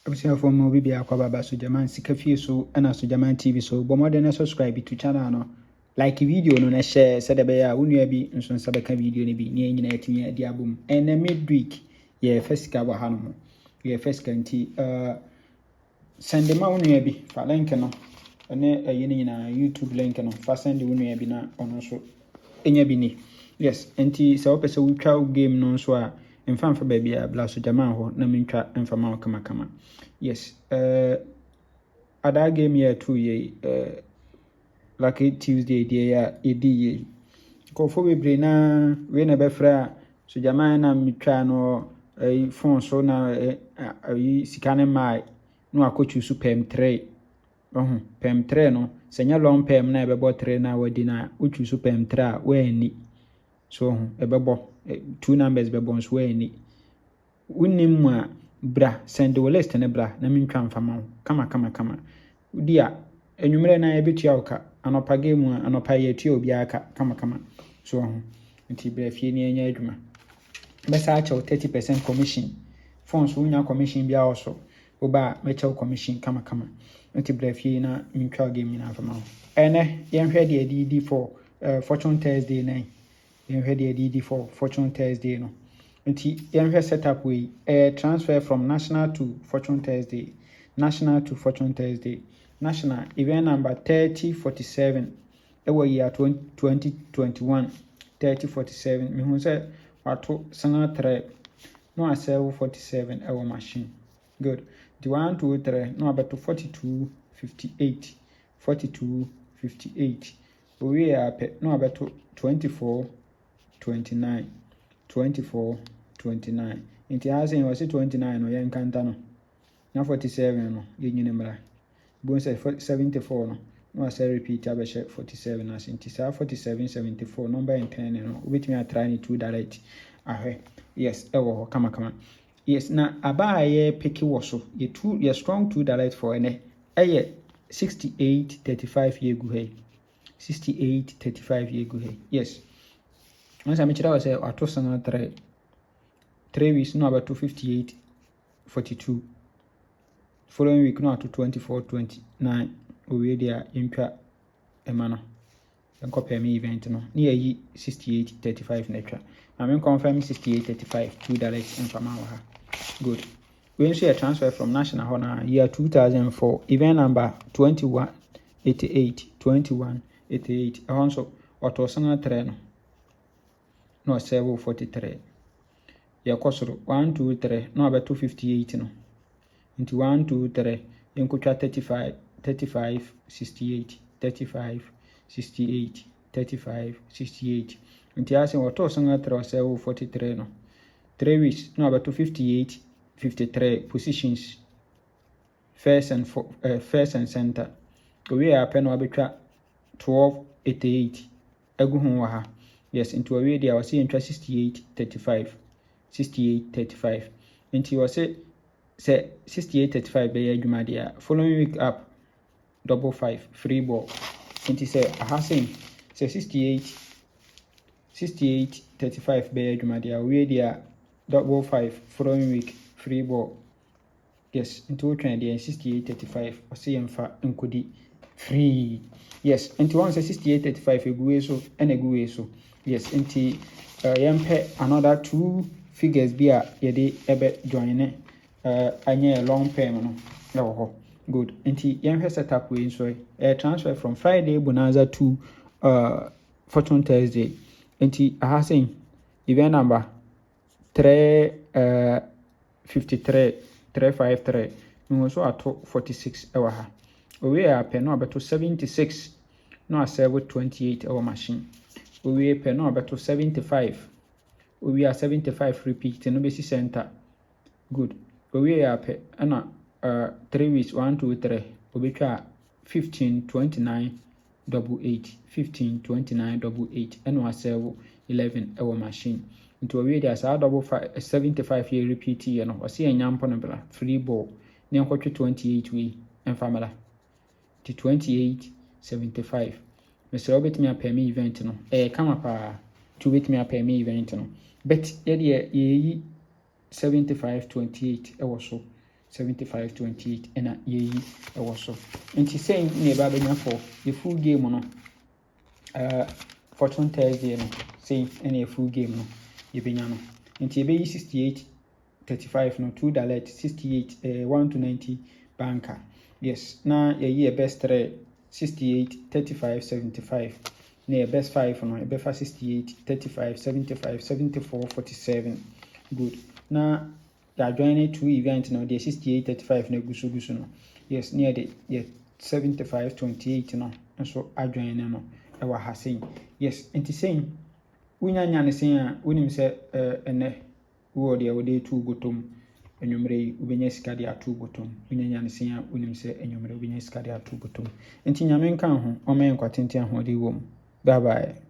Abusuafo mo bibi akwa baba Sujaman sika fie so na Sujaman TV so bomode na subscribe to channel no like video no na share said be ya wonua bi nso nsa beka video no bi ne nyina atimi adi abom na midweek ye fesika wa ha no ye fesika nti send ma wonua bi fa link no ne ayi nyina YouTube link no fa send wonua bi na ono so enya bi ni yes nti se opese wutwa game no so a mfa baby a bla Sujaman ho na mentwa mfa ma kama yes other game here too ye lucky Tuesday dey ya edi ko fo bebre na we na be fra Sujaman na metwa no phone so na sika ne mai no akochu super M3 pem 3 no senya long pem na ebebo 3 na wadi na uchu super M3 a we ni so ebebo two numbers bebo so we ni unim a bra send the list ne bra na mentwa mfama kama dia enwumere na ebetua oka anopa game anopa ye tua obi aka kama so nti bra fie ni enya adwuma besa acha 30% commission funds unya commission bia also oba mecha commission kama nti bra fie na mentwa game na mfama ene yenhwe de dd for Fortune Thursday na yenhwe de dd for Fortune Thursday no nti yenhwe setup we transfer from national to Fortune Thursday national event number 3047 ewo year 2021 3047 me hu say wato sanga 3 no asel 47 ewo machine good the 1 2 3 no about 4258 we are no about 2429 inti hasen was 29 no yen kanta no na 47 no yenyine mra bon say 74 no asa repeat abeshe 47 as inti sa 47 74 number in 10 no obetimi atry ni 2 direct ahwe yes ewo kama yes na abaye picky wo so ye strong 2 direct for ene 6835 yegu hey 6835 yegu hey yes once I'm chira say atosana 3 weeks no about 258.42 following week no to 24.29 we dia impia emano enko pay event no na yi 68.35 na twa I mean confirm 68.35 2 direct infama ha good we nso transfer from national honor year 2004 event number 2188 also otosana 3 no 743 ya kosoro 1 2 3 no about 258 no into 1 2 3 yenkotwa 35 68 into asen wato sanga 3 43 no 3 weeks no about 53 positions first and center we are pen abetwa 1288 agu hu wa ha yes into we dia wase yentwa 6835 into wase say 6835 be adwuma dia following week up double 5 free ball into say ahasen say 6835 be adwuma dia we dia double 5 following week free ball yes into trend dia 6835 wase yemfa nkodi free yes into one say 6835 eguwe so and eguwe so yes into yempe another 2 figures bia yede ebe join anya long payment no ho good nti yenhwe setup we so transfer from Friday bonanza to Fortune Thursday nti ahasen event number 353 no so ato 46 ewa ha we are pe no abeto 76 no aserve 28 ewa machine we pe no abeto 75 we are 75 repeat no be center good we are pe ana 3 weeks 1 2 3 obetwa 152988 and was 11 ewa machine into we there sa double 75 year repeat you know wase enyampo no bla free ball ne nkotwe 28 we enfamala to 2875 Mr. Robert me pay me event no kama pa to wait me pay me event no but ye 7528 so 7528 ɛna yɛyi ɛwɔ so. Nti sɛn na ɛba bɛnya for the full game no Fortune Thursday no sɛn ɛna full game no yɛbɛnya no. Nti yɛbɛyi 6835 no 2 direct 68 1 to 90 banker. Yes, na yɛyi best 3 68 35 75 na best 5 no yɛbɛfa 68 35 75 74 47. Good. Na yɛadjoin 2 event no de 68 35 na gusu no. Yes, na yɛde 75 28 no nso adjoin no ɛwɔ ha sɛn. Yes, nti sɛn wonya ne sɛn a wonim sɛ ɛnɛ wo de wode tu botom enwumre yi wobɛnya sika de ato botom. Wonya ne sɛn a wonim sɛ enwumre wobɛnya sika de ato botom. Nti nyame nka ho ɔmɛn kwatente ahode wom. Bye bye.